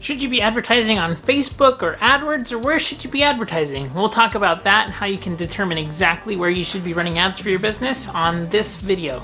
Should you be advertising on Facebook or AdWords, or where should you be advertising? We'll talk about that and how you can determine exactly where you should be running ads for your business on this video.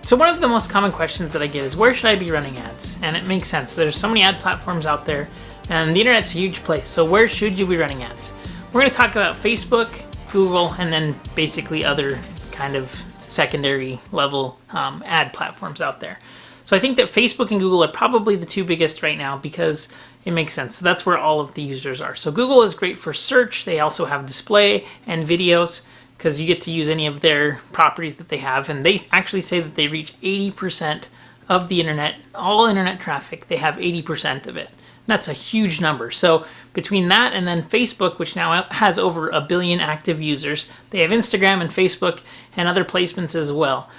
So one of the most common questions that I get is, where should I be running ads? And it makes sense. There's so many ad platforms out there, and the internet's a huge place. So where should you be running ads? We're going to talk about Facebook, Google, and then basically other kind of secondary level ad platforms out there. So I think that Facebook and Google are probably the two biggest right now because it makes sense. So that's where all of the users are. So Google is great for search. They also have display and videos because you get to use any of their properties that they have. And they actually say that they reach 80% of the internet, all internet traffic, they have 80% of it. That's a huge number. So between that and then Facebook, which now has over 1 billion active users, they have Instagram and Facebook and other placements as well.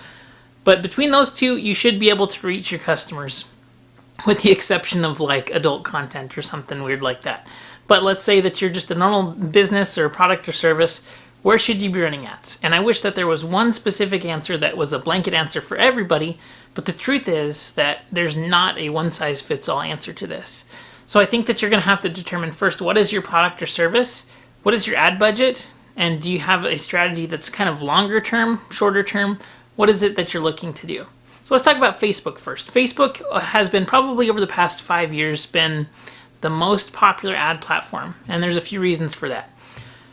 But between those two, you should be able to reach your customers, with the exception of like adult content or something weird like that. But let's say that you're just a normal business or product or service. Where should you be running ads? And I wish that there was one specific answer that was a blanket answer for everybody, but the truth is that there's not a one-size-fits-all answer to this. So I think that you're going to have to determine first, what is your product or service? What is your ad budget? And do you have a strategy that's kind of longer term, shorter term? What is it that you're looking to do? So let's talk about Facebook first. Facebook has been probably over the past 5 years been the most popular ad platform, and there's a few reasons for that.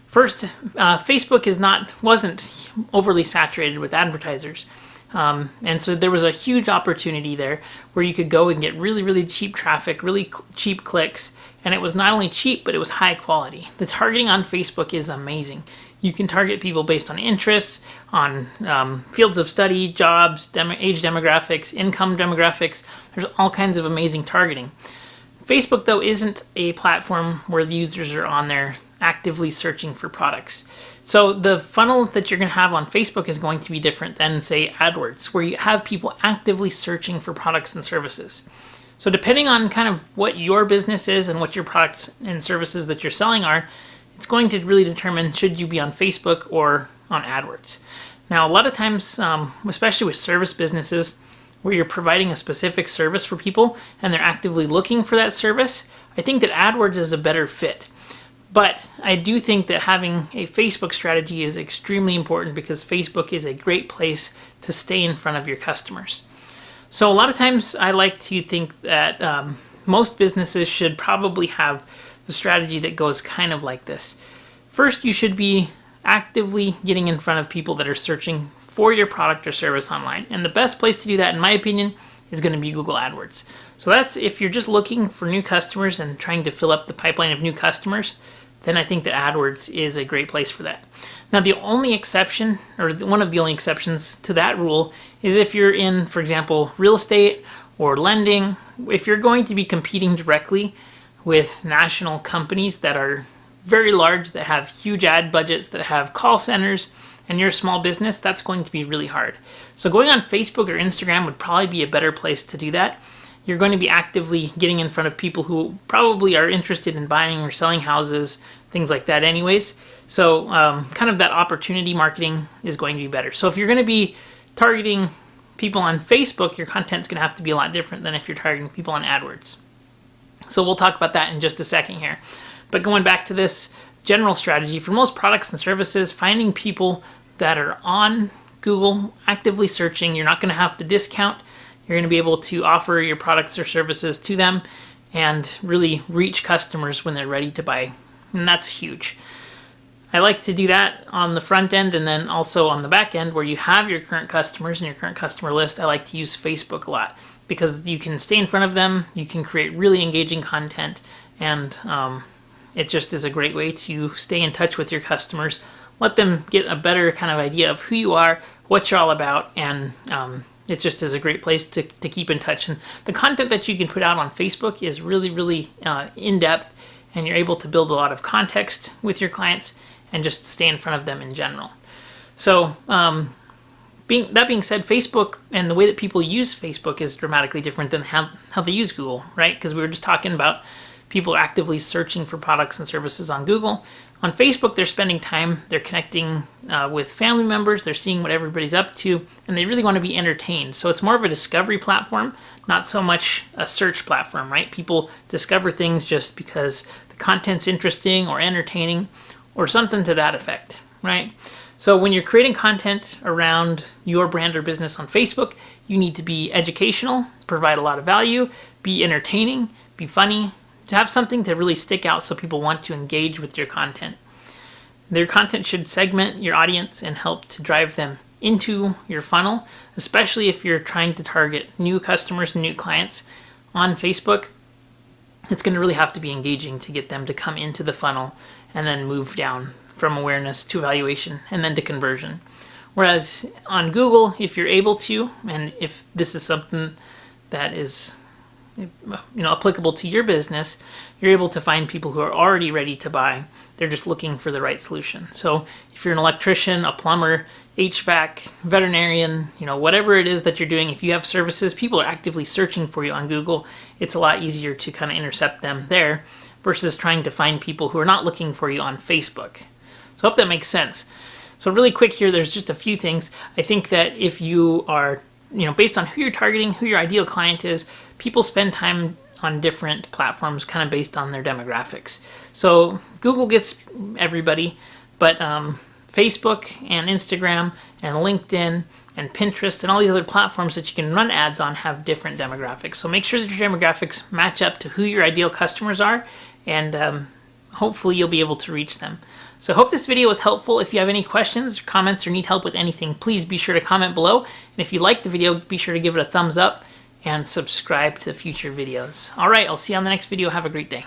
First, Facebook wasn't overly saturated with advertisers. And so there was a huge opportunity there where you could go and get really, really cheap traffic, really cheap clicks. And it was not only cheap, but it was high quality. The targeting on Facebook is amazing. You can target people based on interests, on fields of study, jobs, age demographics, income demographics. There's all kinds of amazing targeting. Facebook, though, isn't a platform where the users are on there actively searching for products. So the funnel that you're going to have on Facebook is going to be different than, say, AdWords, where you have people actively searching for products and services. So depending on kind of what your business is and what your products and services that you're selling are, it's going to really determine should you be on Facebook or on AdWords. Now, a lot of times, especially with service businesses, where you're providing a specific service for people and they're actively looking for that service, I think that AdWords is a better fit. But I do think that having a Facebook strategy is extremely important because Facebook is a great place to stay in front of your customers. So a lot of times I like to think that most businesses should probably have the strategy that goes kind of like this. First, you should be actively getting in front of people that are searching for your product or service online. And the best place to do that, in my opinion, is going to be Google AdWords. So that's if you're just looking for new customers and trying to fill up the pipeline of new customers, then I think that AdWords is a great place for that. Now, the only exception, or one of the only exceptions to that rule, is if you're in, for example, real estate or lending. If you're going to be competing directly with national companies that are very large, that have huge ad budgets, that have call centers, and you're a small business, that's going to be really hard. So going on Facebook or Instagram would probably be a better place to do that. You're going to be actively getting in front of people who probably are interested in buying or selling houses, things like that anyways. So kind of that opportunity marketing is going to be better. So if you're going to be targeting people on Facebook, your content's going to have to be a lot different than if you're targeting people on AdWords. So we'll talk about that in just a second here. But going back to this general strategy, for most products and services, finding people that are on Google actively searching, you're not going to have to discount. You're going to be able to offer your products or services to them and really reach customers when they're ready to buy. And that's huge. I like to do that on the front end and then also on the back end where you have your current customers and your current customer list. I like to use Facebook a lot because you can stay in front of them, you can create really engaging content, and it just is a great way to stay in touch with your customers, let them get a better kind of idea of who you are, what you're all about, and it just is a great place to keep in touch. And the content that you can put out on Facebook is really, really in-depth, and you're able to build a lot of context with your clients and just stay in front of them in general. So that being said, Facebook and the way that people use Facebook is dramatically different than how they use Google, right? Because we were just talking about people actively searching for products and services on Google. On Facebook, they're spending time, they're connecting with family members, they're seeing what everybody's up to, and they really want to be entertained. So it's more of a discovery platform, not so much a search platform, right? People discover things just because the content's interesting or entertaining or something to that effect, right? So when you're creating content around your brand or business on Facebook, you need to be educational, provide a lot of value, be entertaining, be funny, to have something to really stick out so people want to engage with your content. Their content should segment your audience and help to drive them into your funnel, especially if you're trying to target new customers and new clients on Facebook. It's going to really have to be engaging to get them to come into the funnel and then move down from awareness to evaluation and then to conversion. Whereas on Google, if you're able to, and if this is something that is applicable to your business, you're able to find people who are already ready to buy. They're just looking for the right solution. So if you're an electrician, a plumber, HVAC, veterinarian, whatever it is that you're doing, if you have services, people are actively searching for you on Google. It's a lot easier to kind of intercept them there versus trying to find people who are not looking for you on Facebook. So I hope that makes sense. So really quick here, there's just a few things. I think that if you are, based on who you're targeting, who your ideal client is, people spend time on different platforms kind of based on their demographics. So Google gets everybody, but Facebook and Instagram and LinkedIn and Pinterest and all these other platforms that you can run ads on have different demographics. So make sure that your demographics match up to who your ideal customers are, and hopefully you'll be able to reach them. So I hope this video was helpful. If you have any questions, comments, or need help with anything, please be sure to comment below. And if you liked the video, be sure to give it a thumbs up and subscribe to future videos. All right, I'll see you on the next video. Have a great day.